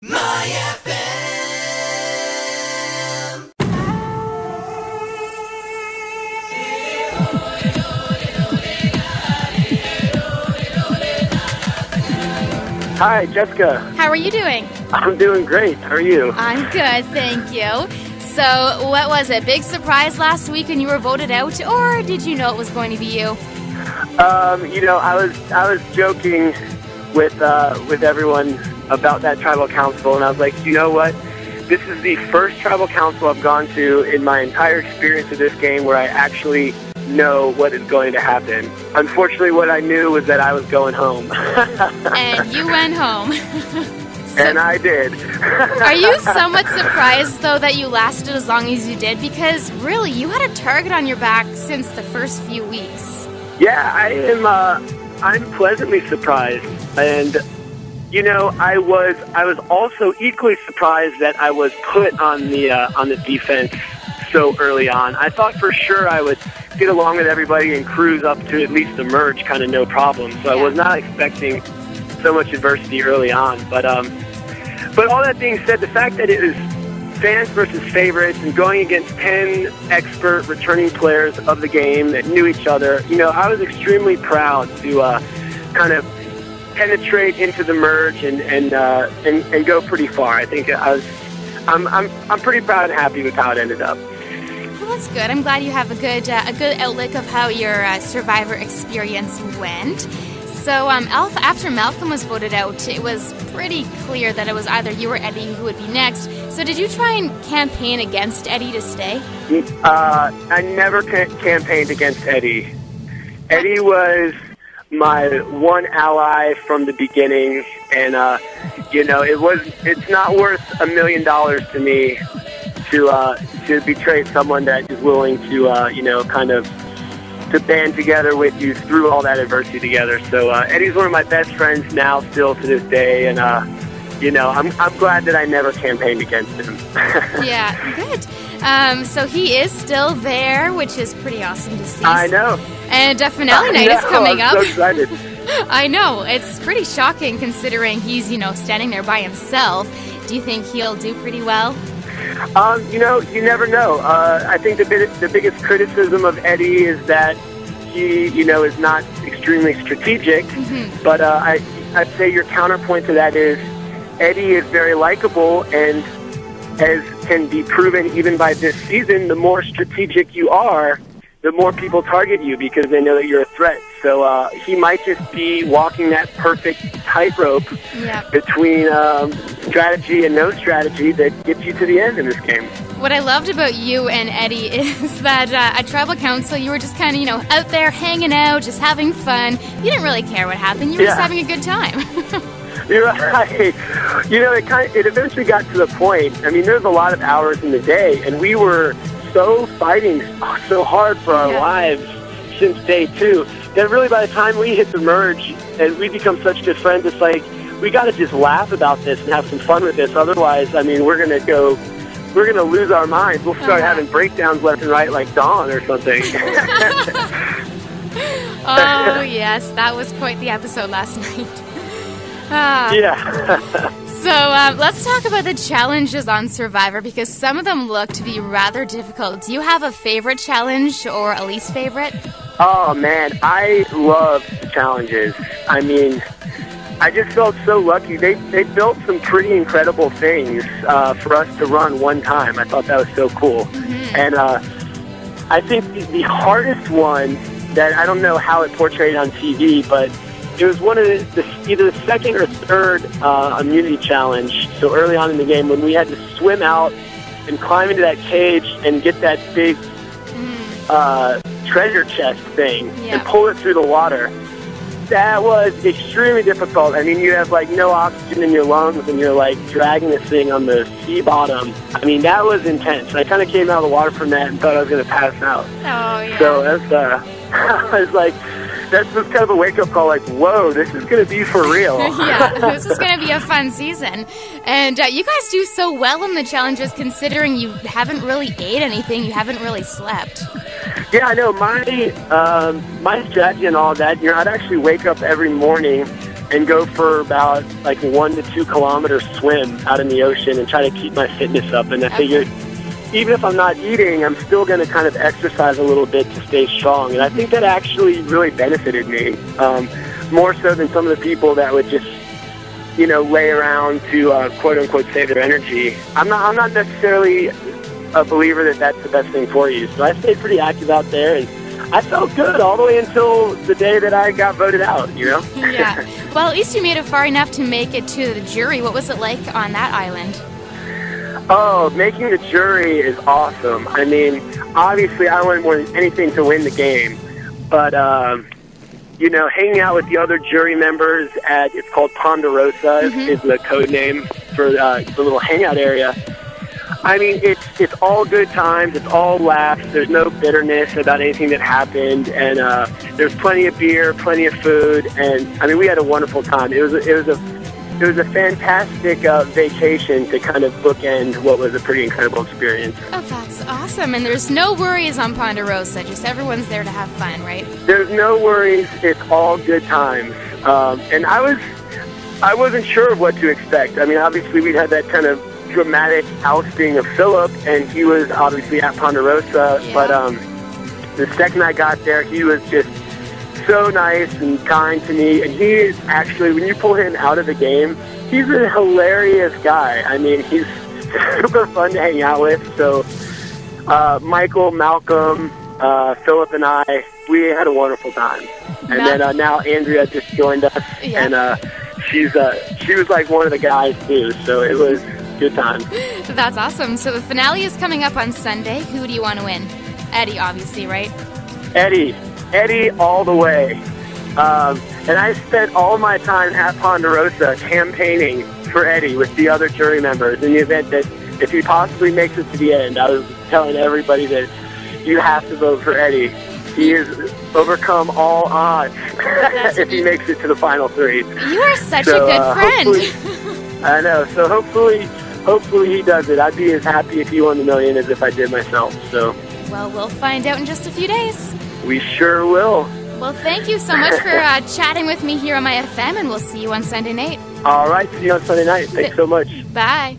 myFM. Hi, Jessica. How are you doing? I'm doing great. How are you? I'm good, thank you. So, what was it? Big surprise last week when you were voted out, or did you know it was going to be you? I was joking with everyone about that tribal council, and I was like, you know what? This is the first tribal council I've gone to in my entire experience of this game where I actually know what is going to happen. Unfortunately, what I knew was that I was going home. And you went home. And I did. Are you somewhat surprised, though, that you lasted as long as you did? Because, really, you had a target on your back since the first few weeks. Yeah, I am. I'm pleasantly surprised, and I was also equally surprised that I was put on the defense so early on. I thought for sure I would get along with everybody and cruise up to at least the merge, kind of no problem. So I was not expecting so much adversity early on, but all that being said, the fact that it is fans versus favorites and going against 10 expert returning players of the game that knew each other, I was extremely proud to kind of penetrate into the merge and go pretty far. I think I'm pretty proud and happy with how it ended up. Well, that's good. I'm glad you have a good outlook of how your Survivor experience went. So after Malcolm was voted out, it was pretty clear that it was either you or Eddie who would be next. So did you try and campaign against Eddie to stay? I never campaigned against Eddie. Eddie was my one ally from the beginning, and it's not worth $1 million to me to betray someone that is willing to kind of to band together with you through all that adversity together. So Eddie's one of my best friends now, still to this day, and I'm glad that I never campaigned against him. Yeah, good. So he is still there, which is pretty awesome to see. I know. And finale night is coming up. I'm so excited. I know. It's pretty shocking considering he's, standing there by himself. Do you think he'll do pretty well? You never know. I think the biggest criticism of Eddie is that he, is not extremely strategic. Mm-hmm. But I'd say your counterpoint to that is Eddie is very likable, and as can be proven even by this season, the more strategic you are, the more people target you because they know that you're a threat. So he might just be walking that perfect tightrope between strategy and no strategy that gets you to the end in this game. What I loved about you and Eddie is that at Tribal Council, you were just kind of, out there hanging out, just having fun. You didn't really care what happened. You were just having a good time. You're right. It eventually got to the point. I mean, there's a lot of hours in the day, and we were fighting so hard for our lives since day 2 that really by the time we hit the merge and we become such good friends, it's like we got to just laugh about this and have some fun with this. Otherwise, I mean, we're gonna lose our minds. We'll start having breakdowns left and right like Dawn or something. Oh yes, that was quite the episode last night. Yeah. So let's talk about the challenges on Survivor, because some of them look to be rather difficult. Do you have a favorite challenge or a least favorite? Oh, man, I love the challenges. I mean, I just felt so lucky. They built some pretty incredible things for us to run one time. I thought that was so cool. Mm-hmm. And I think the hardest one that I don't know how it portrayed on TV, but it was one of either the second or third immunity challenge. So early on in the game, when we had to swim out and climb into that cage and get that big treasure chest thing and pull it through the water. That was extremely difficult. I mean, you have no oxygen in your lungs, and you're dragging this thing on the sea bottom. I mean, that was intense. I kind of came out of the water from that and thought I was going to pass out. Oh yeah. So that's I was like. That's just kind of a wake-up call, whoa, this is going to be for real. Yeah, this is going to be a fun season. And you guys do so well in the challenges considering you haven't really ate anything, you haven't really slept. Yeah, I know. My strategy and all that, I'd actually wake up every morning and go for about like 1 to 2 kilometer swim out in the ocean and try to keep my fitness up. And I figured, even if I'm not eating, I'm still going to kind of exercise a little bit to stay strong. And I think that actually really benefited me, more so than some of the people that would just, you know, lay around to quote unquote save their energy. I'm not necessarily a believer that that's the best thing for you. So I stayed pretty active out there, and I felt good all the way until the day that I got voted out, you know? Yeah. Well, at least you made it far enough to make it to the jury. What was it like on that island? Oh, making the jury is awesome. I mean, obviously I wanted more than anything to win the game. But, you know, hanging out with the other jury members at, it's called Ponderosa, is the code name for the little hangout area. I mean, it's all good times. It's all laughs. There's no bitterness about anything that happened, and there's plenty of beer, plenty of food, and I mean, we had a wonderful time. It was a fantastic vacation to kind of bookend what was a pretty incredible experience. Oh, that's awesome! And there's no worries on Ponderosa. Just everyone's there to have fun, right? There's no worries. It's all good times, and I wasn't sure of what to expect. I mean, obviously, we'd had that kind of dramatic ousting of Philip, and he was obviously at Ponderosa, but the second I got there, he was just so nice and kind to me, and he is actually, when you pull him out of the game, he's a hilarious guy. I mean, he's super fun to hang out with. So Michael, Malcolm, Philip, and I, we had a wonderful time. And then now Andrea just joined us, and she was like one of the guys too, so it was good time. That's awesome. So the finale is coming up on Sunday. Who do you want to win? Eddie, obviously, right? Eddie all the way. And I spent all my time at Ponderosa campaigning for Eddie with the other jury members in the event that if he possibly makes it to the end. I was telling everybody that you have to vote for Eddie. He has overcome all odds if he makes it to the final 3. You are such a good friend. I know. So hopefully he does it. I'd be as happy if he won the million as if I did myself. So. Well, we'll find out in just a few days. We sure will. Well, thank you so much for chatting with me here on myFM, and we'll see you on Sunday night. All right, see you on Sunday night. Thanks so much. Bye.